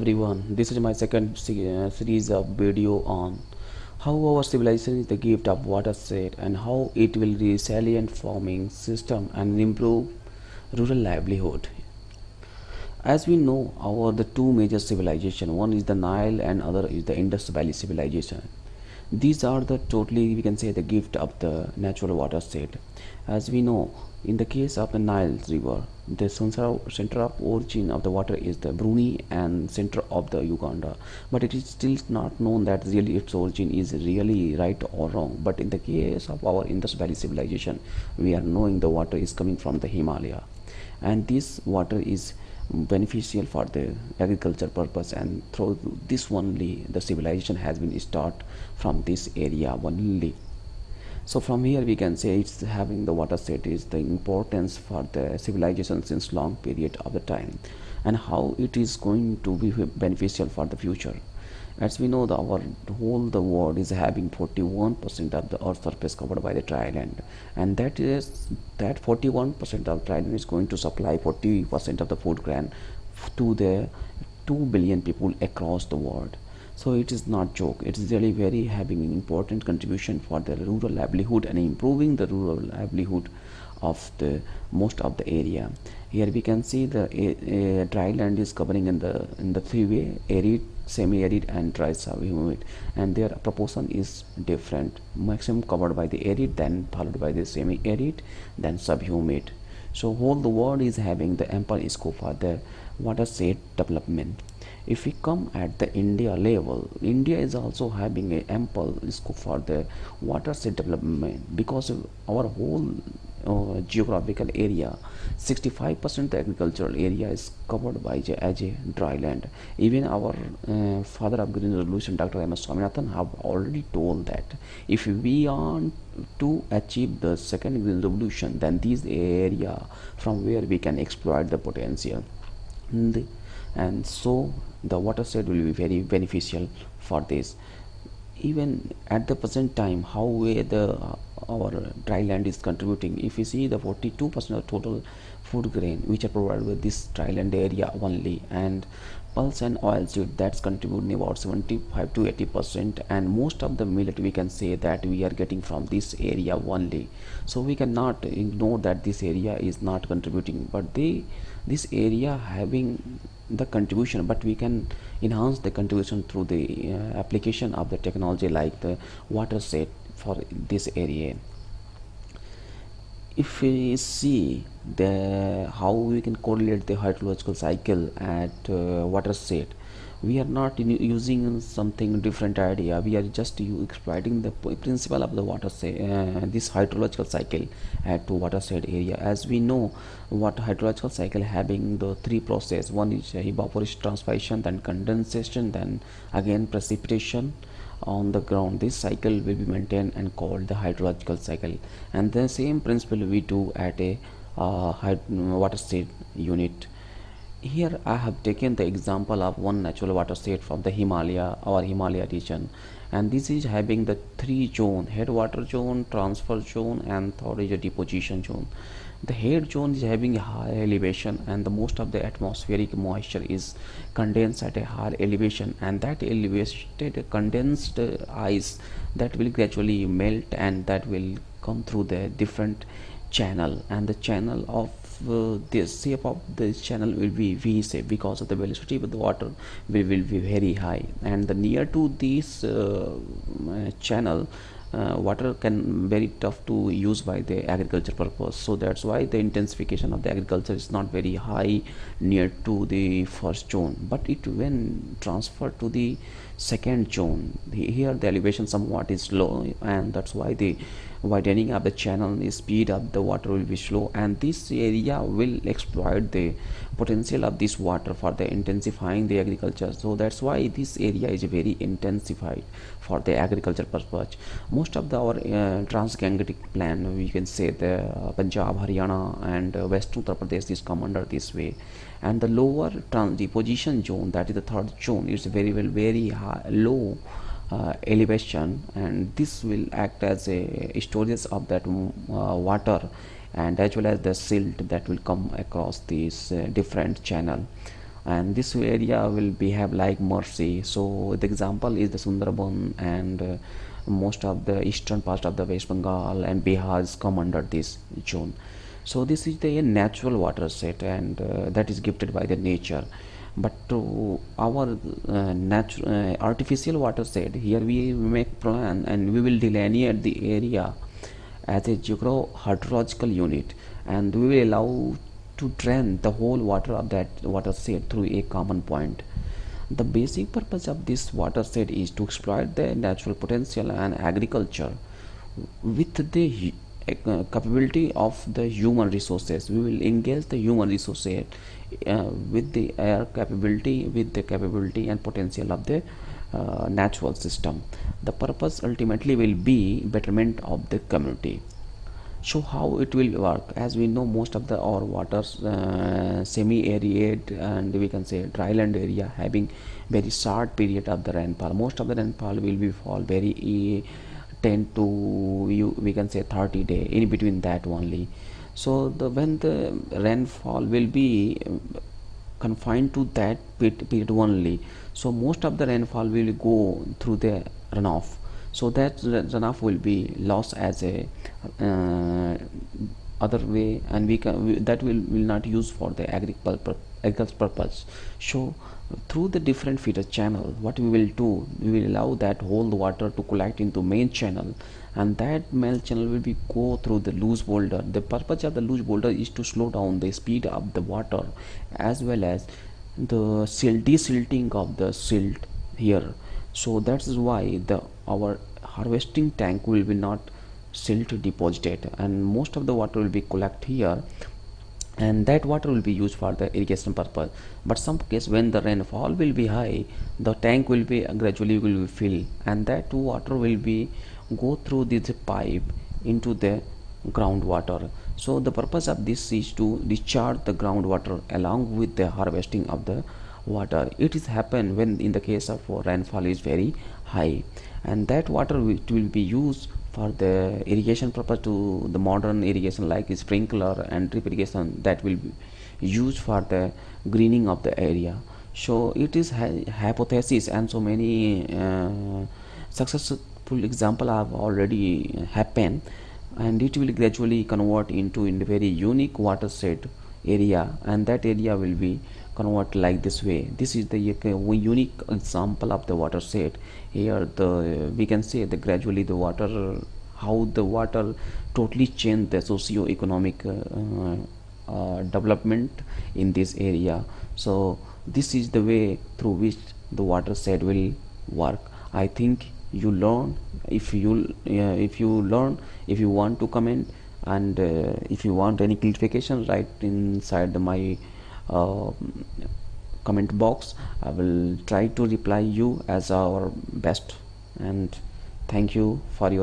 everyone, this is my second series of video on how our civilization is the gift of watershed and how it will be resilient farming system and improve rural livelihood. As we know, our the two major civilization, one is the Nile and other is the Indus Valley civilization. These are the totally, we can say, the gift of the natural watershed. As we know, in the case of the Nile River, the center of origin of the water is the Brunei and center of the Uganda. But it is still not known that really its origin is really right or wrong. But in the case of our Indus Valley civilization, we are knowing the water is coming from the Himalaya, and this water is beneficial for the agriculture purpose, and through this only the civilization has been start from this area only. So from here we can say it's having the watershed is the importance for the civilization since long period of the time, and how it is going to be beneficial for the future. As we know, our whole the world is having 41% of the earth surface covered by the dry land, and that 41% of dry land is going to supply 40% of the food grain to the 2 billion people across the world. So it is not joke, it is really very having an important contribution for the rural livelihood and improving the rural livelihood of the most of the area. Here we can see the dry land is covering in the three-way: arid, semi-arid and dry sub-humid, and their proportion is different. Maximum covered by the arid, then followed by the semi-arid, then sub-humid. So whole the world is having the ample scope for the watershed development. If we come at the India level, India is also having a ample scope for the watershed development, because of our whole geographical area, 65% the agricultural area is covered by as a dry land. Even our father of green revolution, Dr. M.S. Swaminathan, have already told that if we want to achieve the second green revolution, then this area from where we can exploit the potential. And so the watershed will be very beneficial for this. Even at the present time, how our dry land is contributing, if you see the 42% of total food grain which are provided with this dry land area only, and pulse and oil seed that's contributing about 75 to 80%, and most of the millet we can say that we are getting from this area only. So we cannot ignore that this area is not contributing, but this area having the contribution, but we can enhance the contribution through the application of the technology like the watershed for this area. If we see the how we can correlate the hydrological cycle at watershed, we are not using something different idea, we are just exploiting the principle of the watershed, this hydrological cycle at watershed area. As we know, what hydrological cycle having the three process: one is evaporation, transpiration, then condensation, then again precipitation on the ground. This cycle will be maintained and called the hydrological cycle, and the same principle we do at a watershed unit. Here I have taken the example of one natural watershed from the Himalaya, our Himalaya region, and this is having the three zone: headwater zone, transfer zone, and third is a deposition zone. The head zone is having a high elevation, and the most of the atmospheric moisture is condensed at a higher elevation, and that elevated condensed ice that will gradually melt, and that will come through the different channel, and the channel of this shape of this channel will be V shape because of the velocity of the water will be very high, and the near to this channel water can very tough to use by the agriculture purpose. So that's why the intensification of the agriculture is not very high near to the first zone, but it when transferred to the second zone, here the elevation somewhat is low, and that's why the widening of the channel, the speed of the water will be slow, and this area will exploit the potential of this water for the intensifying the agriculture. So that's why this area is very intensified for the agriculture purpose. Most of our transgangetic plan, we can say the Punjab, Haryana and Western Uttar Pradesh is come under this way, and the lower deposition zone, that is the third zone, is very high, low elevation, and this will act as a storage of that water, and as well as the silt that will come across this different channel. and this area will behave like mercy. So the example is the Sundarban, and most of the eastern part of the West Bengal and Bihar come under this zone. So this is the natural watershed, and that is gifted by the nature. But to our natural artificial watershed, here we make plan and we will delineate the area as a geo-hydrological unit, and we will allow to drain the whole water of that watershed through a common point. The basic purpose of this watershed is to exploit the natural potential and agriculture with the capability of the human resources. We will engage the human resources with the air capability, with the capability and potential of the natural system. The purpose ultimately will be betterment of the community. So how it will work? As we know, most of the our waters semi-arid and we can say dryland area having very short period of the rainfall. Most of the rainfall will be fall very 10 to we can say 30 day, in between that only. So when the rainfall will be confined to that period only, so most of the rainfall will go through the runoff. So that runoff will be lost as a other way, and that will not use for the agricultural purpose. So through the different feeder channel, what we will do, we will allow that whole water to collect into main channel, and that main channel will be go through the loose boulder. The purpose of the loose boulder is to slow down the speed of the water, as well as the desilting of the silt here. So that is why the our harvesting tank will be not silt deposited, and most of the water will be collected here, and that water will be used for the irrigation purpose. But some case when the rainfall will be high, the tank will be gradually will be filled, and that water will be go through this pipe into the groundwater. So the purpose of this is to discharge the groundwater along with the harvesting of the water. It is happen when in the case of rainfall is very high, and that water will be used for the irrigation purpose, to the modern irrigation like sprinkler and drip irrigation, that will be used for the greening of the area. So it is hypothesis, and so many successful example have already happened, and it will gradually convert into in a very unique watershed area, and that area will be convert like this way. This is the unique example of the watershed. Here the we can say the gradually the water, how the water totally changed the socio-economic development in this area. So this is the way through which the watershed will work. I think you learn. If you learn, if you want to comment, and if you want any clarification, write inside my uh, comment box. I will try to reply you as our best, and thank you for your